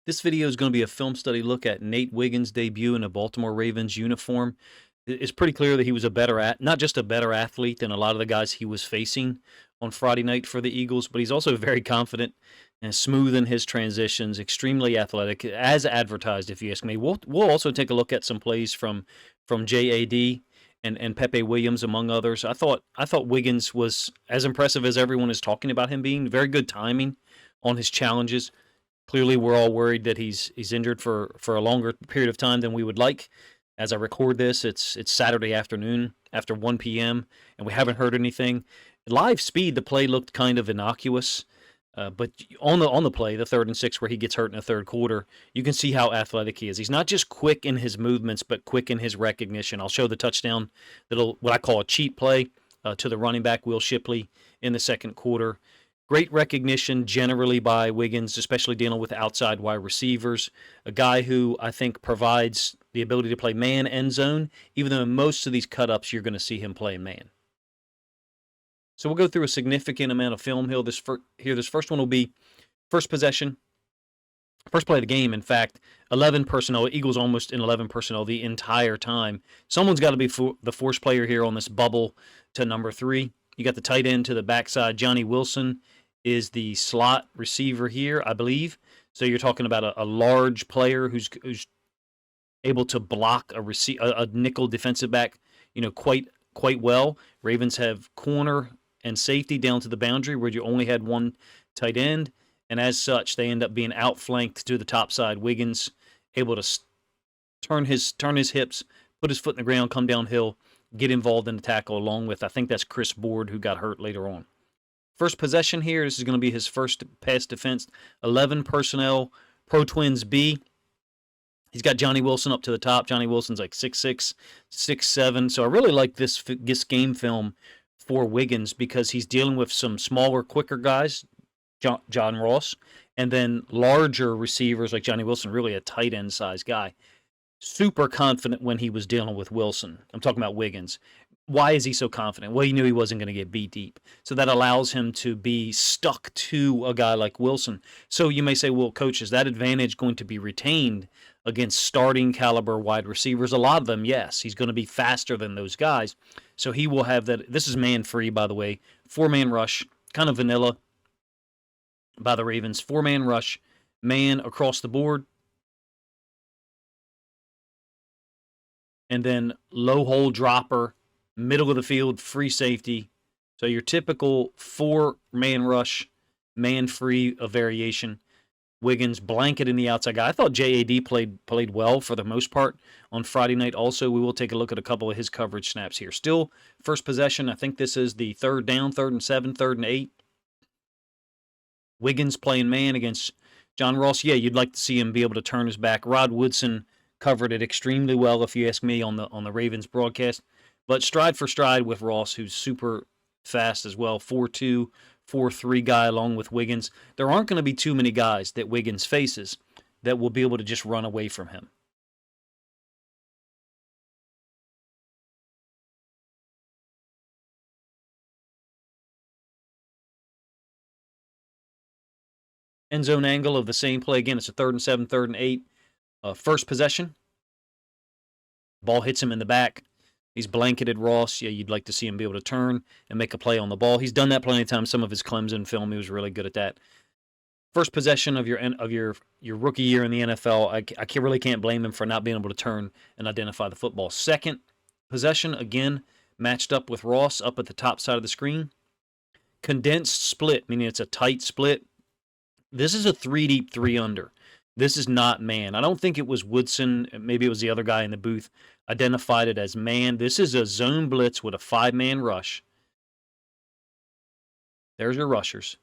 This video is going to be a film study look at Nate Wiggins' debut in a Baltimore Ravens uniform. It's pretty clear that he was not just a better athlete than a lot of the guys he was facing on Friday night for the Eagles, but he's also very confident and smooth in his transitions, extremely athletic, as advertised, if you ask me. We'll also take a look at some plays from JAD and Pepe Williams, among others. I thought Wiggins was as impressive as everyone is talking about him being. Very good timing on his challenges. Clearly, we're all worried that he's injured for a longer period of time than we would like. As I record this, it's Saturday afternoon after 1 p.m., and we haven't heard anything. Live speed, the play looked kind of innocuous, but on the play, the 3rd and 6, where he gets hurt in the third quarter, you can see how athletic he is. He's not just quick in his movements, but quick in his recognition. I'll show the touchdown, what I call a cheat play to the running back, Will Shipley, in the second quarter. Great recognition generally by Wiggins, especially dealing with outside wide receivers. A guy who I think provides the ability to play man and zone, even though in most of these cut-ups you're going to see him play man. So we'll go through a significant amount of film here. This first one will be first possession, first play of the game. In fact, 11 personnel. Eagles almost in 11 personnel the entire time. Someone's got to be the force player here on this bubble to number 3. You got the tight end to the backside. Johnny Wilson is the slot receiver here, I believe. So you're talking about a large player who's able to block a nickel defensive back, quite well. Ravens have corner and safety down to the boundary where you only had one tight end, and as such, they end up being outflanked to the top side. Wiggins able to turn his hips, put his foot in the ground, come downhill, get involved in the tackle, along with, I think that's Chris Board, who got hurt later on. First possession here, this is going to be his first pass defense. 11 personnel, Pro Twins B. He's got Johnny Wilson up to the top. Johnny Wilson's like 6'6", 6'7". So I really like this game film for Wiggins because he's dealing with some smaller, quicker guys, John Ross, and then larger receivers like Johnny Wilson, really a tight end size guy. Super confident when he was dealing with Wilson. I'm talking about Wiggins. Why is he so confident? Well, he knew he wasn't going to get beat deep. So that allows him to be stuck to a guy like Wilson. So you may say, well, coach, is that advantage going to be retained against starting caliber wide receivers? A lot of them, yes. He's going to be faster than those guys. So he will have that. This is man-free, by the way. 4-man rush, kind of vanilla by the Ravens. 4-man rush, man across the board. And then low hole dropper, middle of the field, free safety. So your typical 4-man rush, man-free, a variation. Wiggins blanket in the outside guy. I thought JAD played well for the most part on Friday night. Also, we will take a look at a couple of his coverage snaps here. Still, first possession. I think this is the 3rd down, 3rd and 7, 3rd and 8. Wiggins playing man against John Ross. Yeah, you'd like to see him be able to turn his back. Rod Woodson covered it extremely well, if you ask me, on the Ravens broadcast. But stride for stride with Ross, who's super fast as well. 4'2", 4'3" guy along with Wiggins. There aren't going to be too many guys that Wiggins faces that will be able to just run away from him. End zone angle of the same play. Again, it's a 3rd and 7, 3rd and 8. First possession. Ball hits him in the back. He's blanketed Ross. Yeah, you'd like to see him be able to turn and make a play on the ball. He's done that plenty of times. Some of his Clemson film, he was really good at that. First possession of your rookie year in the NFL, I really can't blame him for not being able to turn and identify the football. Second possession, again, matched up with Ross up at the top side of the screen. Condensed split, meaning it's a tight split. This is a 3 deep, 3 under. This is not man. I don't think it was Woodson. Maybe it was the other guy in the booth identified it as man. This is a zone blitz with a 5-man rush. There's your rushers.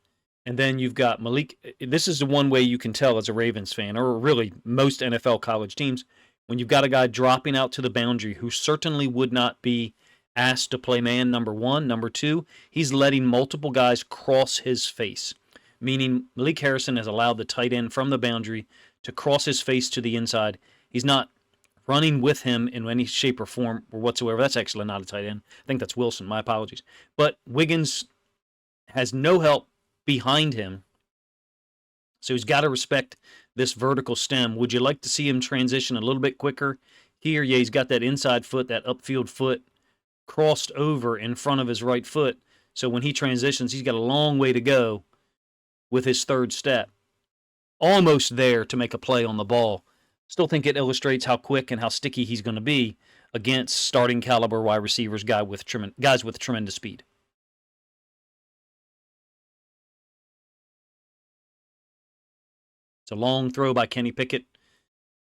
And then you've got Malik. This is the one way you can tell as a Ravens fan, or really most NFL college teams, when you've got a guy dropping out to the boundary who certainly would not be asked to play man, number 1. Number 2, he's letting multiple guys cross his face. Meaning Malik Harrison has allowed the tight end from the boundary to cross his face to the inside. He's not running with him in any shape or form or whatsoever. That's actually not a tight end. I think that's Wilson. My apologies. But Wiggins has no help behind him. So he's got to respect this vertical stem. Would you like to see him transition a little bit quicker? Here, yeah, he's got that inside foot, that upfield foot crossed over in front of his right foot. So when he transitions, he's got a long way to go with his third step. Almost there to make a play on the ball. Still think it illustrates how quick and how sticky he's going to be against starting caliber wide receivers, guys with tremendous speed. It's a long throw by Kenny Pickett,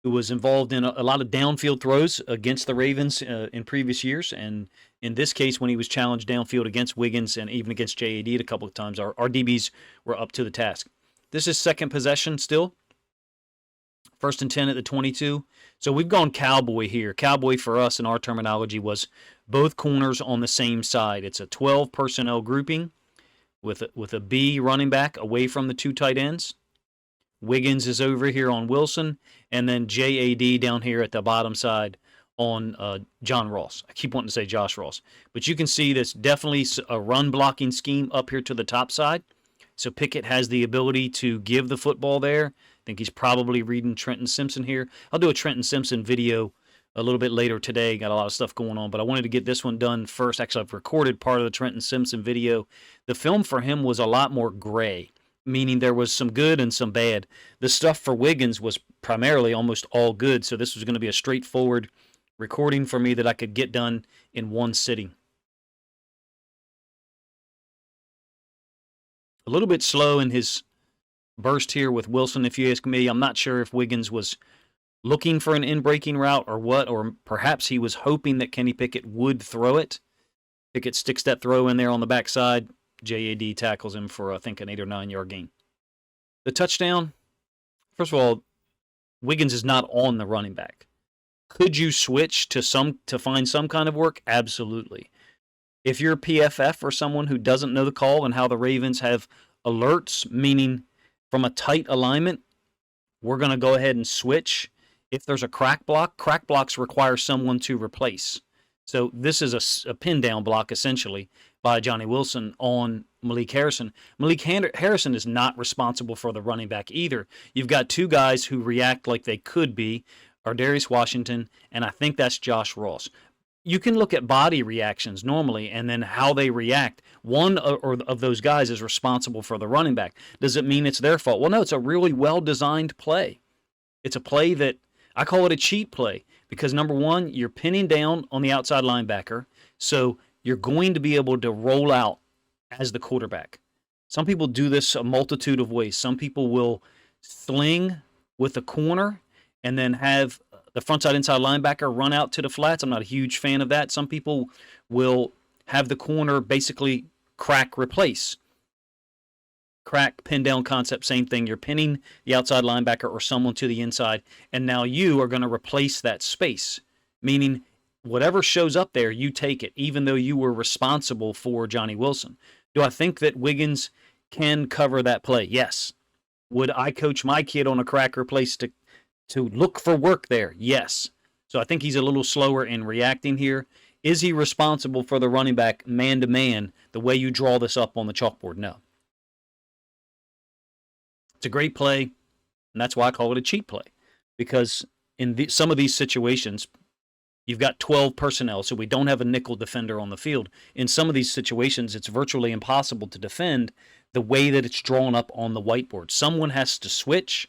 who was involved in a lot of downfield throws against the Ravens in previous years. And in this case, when he was challenged downfield against Wiggins and even against JAD a couple of times, our DBs were up to the task. This is second possession still. 1st and 10 at the 22. So we've gone cowboy here. Cowboy for us in our terminology was both corners on the same side. It's a 12 personnel grouping with a B running back away from the two tight ends. Wiggins is over here on Wilson, and then JAD down here at the bottom side on John Ross. I keep wanting to say Josh Ross. But you can see there's definitely a run blocking scheme up here to the top side. So Pickett has the ability to give the football there. I think he's probably reading Trenton Simpson here. I'll do a Trenton Simpson video a little bit later today. Got a lot of stuff going on, but I wanted to get this one done first. Actually, I've recorded part of the Trenton Simpson video. The film for him was a lot more gray, meaning there was some good and some bad. The stuff for Wiggins was primarily almost all good, so this was going to be a straightforward recording for me that I could get done in one sitting. A little bit slow in his burst here with Wilson, if you ask me. I'm not sure if Wiggins was looking for an in-breaking route or what, or perhaps he was hoping that Kenny Pickett would throw it. Pickett sticks that throw in there on the backside. JAD tackles him for, I think, an 8 or 9 yard gain. The touchdown, first of all, Wiggins is not on the running back. Could you switch to find some kind of work? Absolutely. If you're a PFF or someone who doesn't know the call and how the Ravens have alerts, meaning from a tight alignment, we're going to go ahead and switch. If there's a crack blocks require someone to replace. So this is a pin down block, essentially, by Johnny Wilson on Malik Harrison. Malik Harrison is not responsible for the running back either. You've got two guys who react like they could be, Ardarius Washington, and I think that's Josh Ross. You can look at body reactions normally and then how they react. One of those guys is responsible for the running back. Does it mean it's their fault? Well, no, it's a really well-designed play. It's a play that I call it a cheat play because, number one, you're pinning down on the outside linebacker, so you're going to be able to roll out as the quarterback. Some people do this a multitude of ways. Some people will sling with the corner and then have the frontside inside linebacker run out to the flats. I'm not a huge fan of that. Some people will have the corner basically crack replace. Crack, pin down concept, same thing. You're pinning the outside linebacker or someone to the inside, and now you are going to replace that space, meaning whatever shows up there, you take it, even though you were responsible for Johnny Wilson. Do I think that Wiggins can cover that play? Yes. Would I coach my kid on a crack replace to look for work there? Yes. So I think he's a little slower in reacting here. Is he responsible for the running back man-to-man the way you draw this up on the chalkboard? No. It's a great play, and that's why I call it a cheat play. Because in some of these situations, you've got 12 personnel, so we don't have a nickel defender on the field. In some of these situations, it's virtually impossible to defend the way that it's drawn up on the whiteboard. Someone has to switch,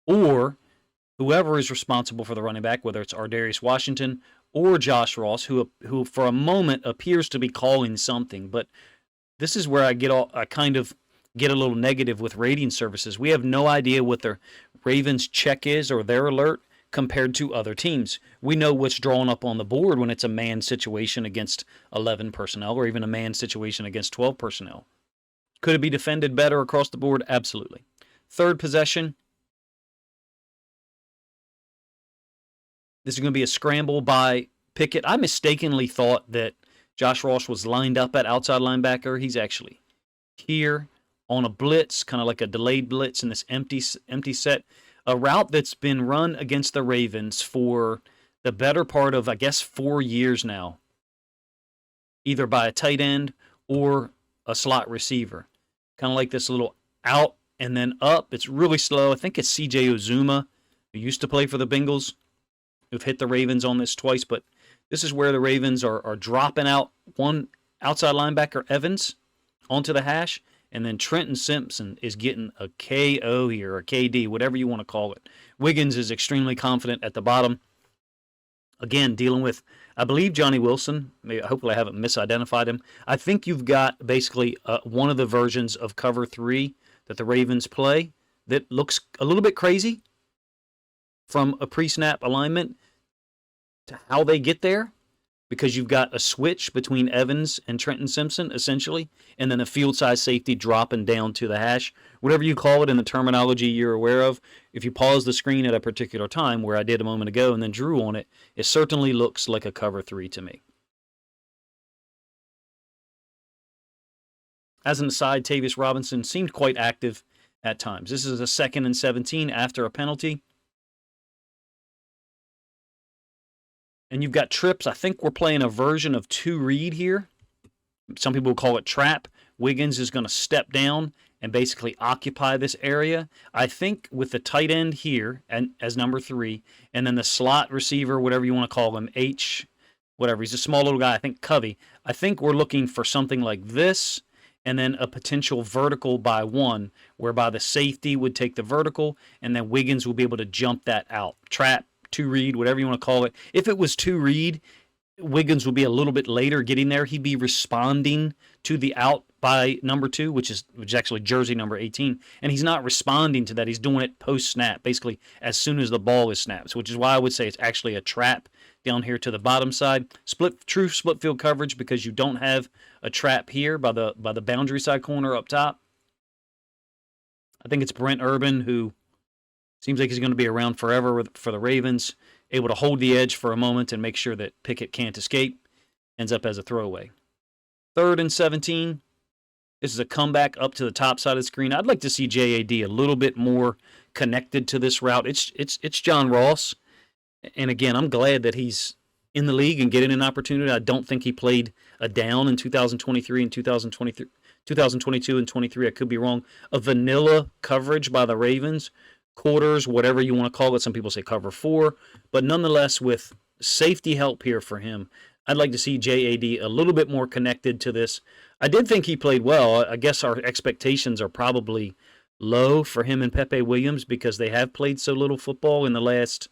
or whoever is responsible for the running back, whether it's Ardarius Washington or Josh Ross, who for a moment appears to be calling something. But this is where I kind of get a little negative with rating services. We have no idea what the Ravens' check is or their alert compared to other teams. We know what's drawn up on the board when it's a man situation against 11 personnel or even a man situation against 12 personnel. Could it be defended better across the board? Absolutely. Third possession. This is going to be a scramble by Pickett. I mistakenly thought that Josh Ross was lined up at outside linebacker. He's actually here on a blitz, kind of like a delayed blitz in this empty set. A route that's been run against the Ravens for the better part of, I guess, 4 years now, either by a tight end or a slot receiver. Kind of like this little out and then up. It's really slow. I think it's C.J. Uzuma, who used to play for the Bengals, who've hit the Ravens on this twice. But this is where the Ravens are dropping out one outside linebacker, Evans, onto the hash. And then Trenton Simpson is getting a KO here, or KD, whatever you want to call it. Wiggins is extremely confident at the bottom. Again, dealing with, I believe, Johnny Wilson. Hopefully I haven't misidentified him. I think you've got basically one of the versions of cover 3 that the Ravens play that looks a little bit crazy from a pre-snap alignment to how they get there, because you've got a switch between Evans and Trenton Simpson, essentially, and then a field-size safety dropping down to the hash. Whatever you call it in the terminology you're aware of, if you pause the screen at a particular time, where I did a moment ago and then drew on it, it certainly looks like a cover 3 to me. As an aside, Tavius Robinson seemed quite active at times. This is a 2nd and 17 after a penalty. And you've got trips. I think we're playing a version of 2 read here. Some people call it trap. Wiggins is going to step down and basically occupy this area. I think with the tight end here and as number 3, and then the slot receiver, whatever you want to call him, whatever. He's a small little guy. I think Covey. I think we're looking for something like this, and then a potential vertical by 1, whereby the safety would take the vertical, and then Wiggins will be able to jump that out. Trap, 2 read, whatever you want to call it. If it was 2 read, Wiggins would be a little bit later getting there. He'd be responding to the out by number 2, which is actually jersey number 18, and he's not responding to that. He's doing it post snap, basically as soon as the ball is snapped, which is why I would say it's actually a trap down here to the bottom side. True split field coverage, because you don't have a trap here by the boundary side corner up top. I think it's Brent Urban, who seems like he's going to be around forever for the Ravens, able to hold the edge for a moment and make sure that Pickett can't escape. Ends up as a throwaway. 3rd and 17. This is a comeback up to the top side of the screen. I'd like to see JAD a little bit more connected to this route. It's John Ross. And again, I'm glad that he's in the league and getting an opportunity. I don't think he played a down in 2023 and 2022 and 23. I could be wrong. A vanilla coverage by the Ravens. Quarters, whatever you want to call it. Some people say cover 4, but nonetheless, with safety help here for him, I'd like to see JAD a little bit more connected to this. I did think he played well. I guess our expectations are probably low for him and Pepe Williams because they have played so little football in the last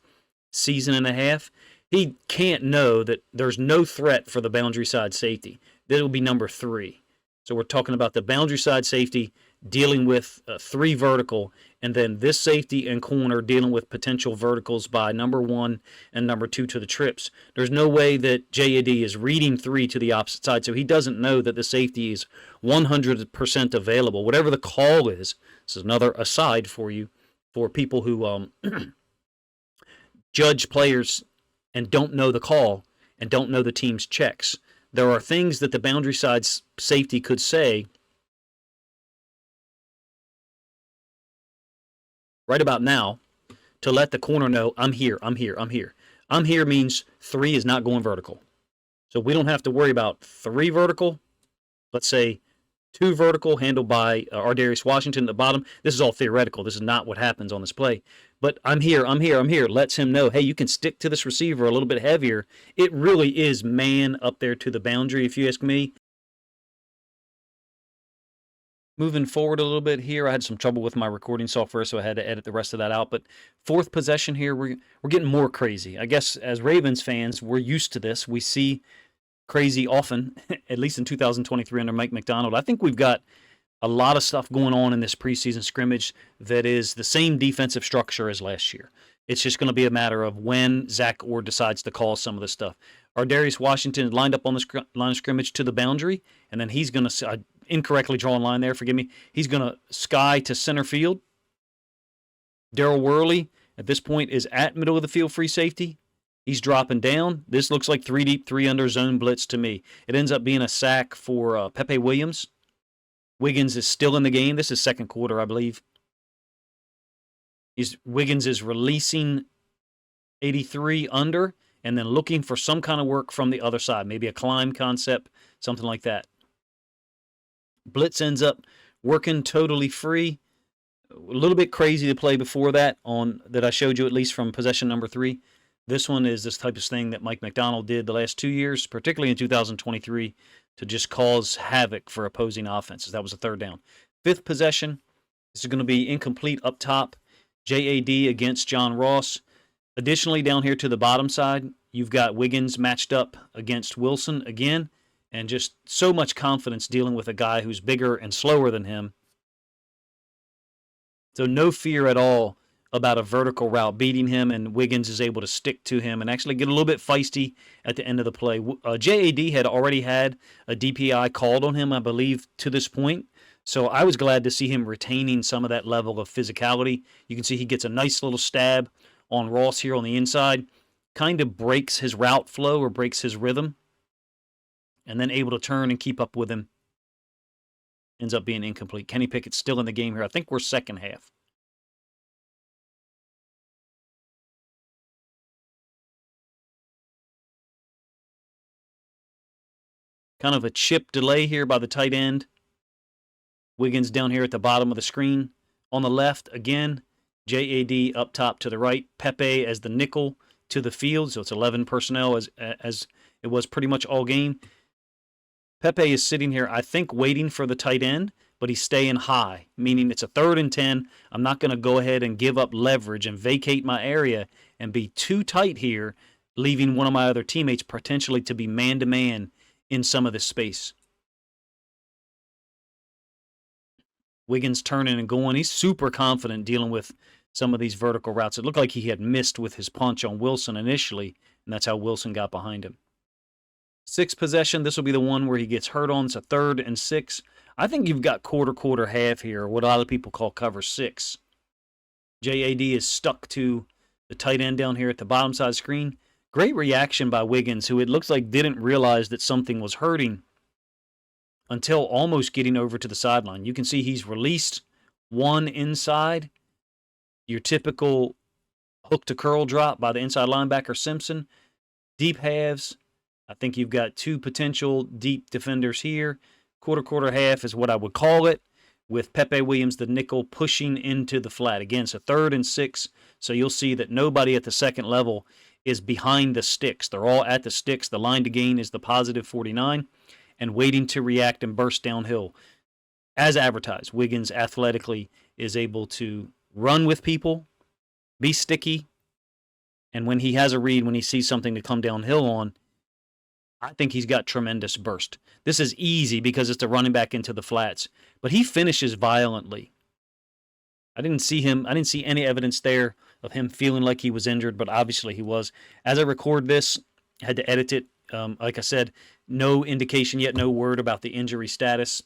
season and a half. He can't know that there's no threat for the boundary side safety. That will be number 3. So we're talking about the boundary side safety dealing with 3 vertical, and then this safety and corner dealing with potential verticals by number 1 and number 2 to the trips. There's no way that JAD is reading 3 to the opposite side, so he doesn't know that the safety is 100% available. Whatever the call is, this is another aside for you, for people who judge players and don't know the call and don't know the team's checks. There are things that the boundary side safety could say right about now to let the corner know, I'm here, I'm here, I'm here. I'm here means 3 is not going vertical. So we don't have to worry about 3 vertical. Let's say 2 vertical handled by Ardarius Washington at the bottom. This is all theoretical. This is not what happens on this play. But I'm here, I'm here, I'm here. Lets him know, hey, you can stick to this receiver a little bit heavier. It really is man up there to the boundary, if you ask me. Moving forward a little bit here, I had some trouble with my recording software, so I had to edit the rest of that out. But 4th possession here, we're getting more crazy. I guess as Ravens fans, we're used to this. We see crazy often, at least in 2023 under Mike McDonald. I think we've got a lot of stuff going on in this preseason scrimmage that is the same defensive structure as last year. It's just going to be a matter of when Zach Orr decides to call some of this stuff. Ardarius Washington lined up on the line of scrimmage to the boundary, and then he's going to incorrectly drawn line there, forgive me. He's going to sky to center field. Daryl Worley, at this point, is at middle of the field free safety. He's dropping down. This looks like 3 deep, 3 under zone blitz to me. It ends up being a sack for Pepe Williams. Wiggins is still in the game. This is 2nd quarter, I believe. Wiggins is releasing 83 under and then looking for some kind of work from the other side, maybe a climb concept, something like that. Blitz ends up working totally free. A little bit crazy to play before that on that I showed you, at least from possession number 3. This one is this type of thing that Mike McDonald did the last 2 years, particularly in 2023, to just cause havoc for opposing offenses. That was a third down. 5th possession, this is going to be incomplete up top. JAD against John Ross. Additionally, down here to the bottom side, you've got Wiggins matched up against Wilson again, and just so much confidence dealing with a guy who's bigger and slower than him. So no fear at all about a vertical route beating him, and Wiggins is able to stick to him and actually get a little bit feisty at the end of the play. JAD had already had a DPI called on him, I believe, to this point. So I was glad to see him retaining some of that level of physicality. You can see he gets a nice little stab on Ross here on the inside, kind of breaks his route flow or breaks his rhythm, and then able to turn and keep up with him. Ends up being incomplete. Kenny Pickett's still in the game here. I think we're second half. Kind of a chip delay here by the tight end. Wiggins down here at the bottom of the screen. On the left, again, JAD up top to the right. Pepe as the nickel to the field. So it's 11 personnel as it was pretty much all game. Pepe is sitting here, I think, waiting for the tight end, but he's staying high, meaning it's a 3rd and 10. I'm not going to go ahead and give up leverage and vacate my area and be too tight here, leaving one of my other teammates potentially to be man-to-man in some of this space. Wiggins turning and going. He's super confident dealing with some of these vertical routes. It looked like he had missed with his punch on Wilson initially, and that's how Wilson got behind him. 6th possession, this will be the one where he gets hurt on. It's a 3rd and 6. I think you've got quarter, half here, what a lot of people call cover 6. JAD is stuck to the tight end down here at the bottom side screen. Great reaction by Wiggins, who it looks like didn't realize that something was hurting until almost getting over to the sideline. You can see he's released one inside. Your typical hook to curl drop by the inside linebacker Simpson. Deep halves. I think you've got 2 potential deep defenders here. Quarter, half is what I would call it, with Pepe Williams, the nickel, pushing into the flat. Again, it's a 3rd and 6, so you'll see that nobody at the second level is behind the sticks. They're all at the sticks. The line to gain is the positive 49, and waiting to react and burst downhill. As advertised, Wiggins athletically is able to run with people, be sticky, and when he has a read, when he sees something to come downhill on, I think he's got tremendous burst. This is easy because it's the running back into the flats, but he finishes violently. I didn't see any evidence there of him feeling like he was injured, but obviously he was. As I record this, I had to edit it. Like I said, no indication yet, no word about the injury status.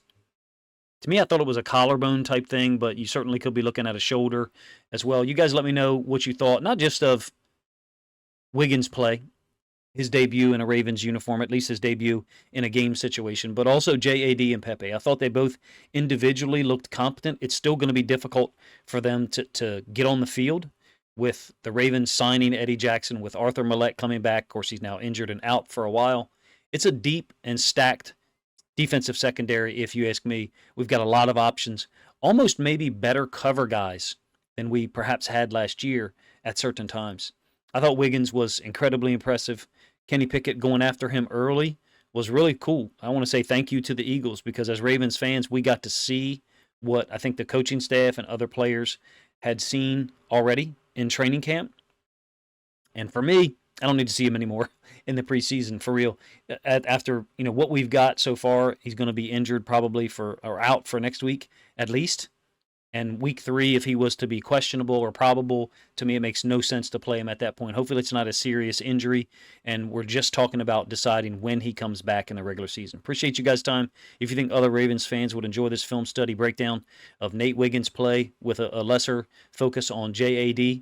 To me, I thought it was a collarbone type thing, but you certainly could be looking at a shoulder as well. You guys let me know what you thought, not just of Wiggins' play, his debut in a Ravens uniform, at least his debut in a game situation, but also JAD and Pepe. I thought they both individually looked competent. It's still going to be difficult for them to get on the field with the Ravens signing Eddie Jackson, with Arthur Millette coming back. Of course, he's now injured and out for a while. It's a deep and stacked defensive secondary, if you ask me. We've got a lot of options, almost maybe better cover guys than we perhaps had last year at certain times. I thought Wiggins was incredibly impressive. Kenny Pickett going after him early was really cool. I want to say thank you to the Eagles, because as Ravens fans, we got to see what I think the coaching staff and other players had seen already in training camp. And for me, I don't need to see him anymore in the preseason, for real. After what we've got so far, he's going to be injured probably or out for next week at least. And week 3, if he was to be questionable or probable, to me it makes no sense to play him at that point. Hopefully it's not a serious injury, and we're just talking about deciding when he comes back in the regular season. Appreciate you guys' time. If you think other Ravens fans would enjoy this film study breakdown of Nate Wiggins' play with a lesser focus on JAD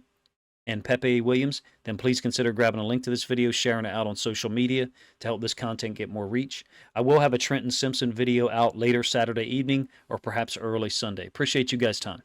and Pepe Williams, then please consider grabbing a link to this video, sharing it out on social media to help this content get more reach. I will have a Trenton Simpson video out later Saturday evening or perhaps early Sunday. Appreciate you guys' time.